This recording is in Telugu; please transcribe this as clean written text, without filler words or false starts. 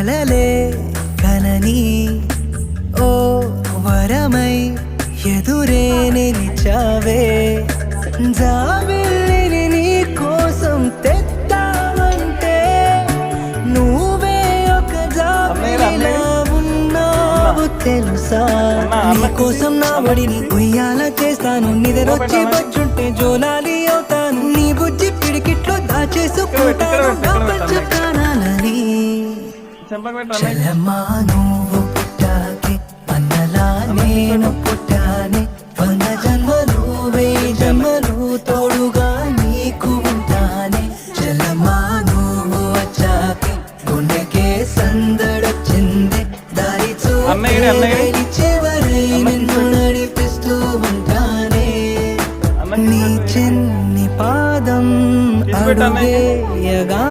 కలలే కనని ఓ వరమై ఎదురే నిలిచావే జాబిల్లిని నీ కోసం తెత్తావంటే నువ్వే ఒక జాబిలిలా ఉన్నావు తెలుసా నీ కోసం నా వడిని ఉయ్యాల చేస్తాను నిద్రొచ్చి బజ్జుంటే జోలాలి అవుతాను నీ బుజ్జి పిడికిట్లో దాచేసుకుంటాను నా పంచ ప్రాణాలని చెల్లమ్మా నువ్వు పుట్టాకే అన్నలా నేను పుట్టానే 100 జన్మలు 1000 జన్మలు తోడుగా నీకు ఉంటానే చెల్లమ్మా నువ్వు వచ్చాకే గుండెకే సందడొచ్చింది దారి చూపి చివరై నిన్ను నడిపిస్తూ ఉంటానే నీ చిన్ని పాదం అడుగే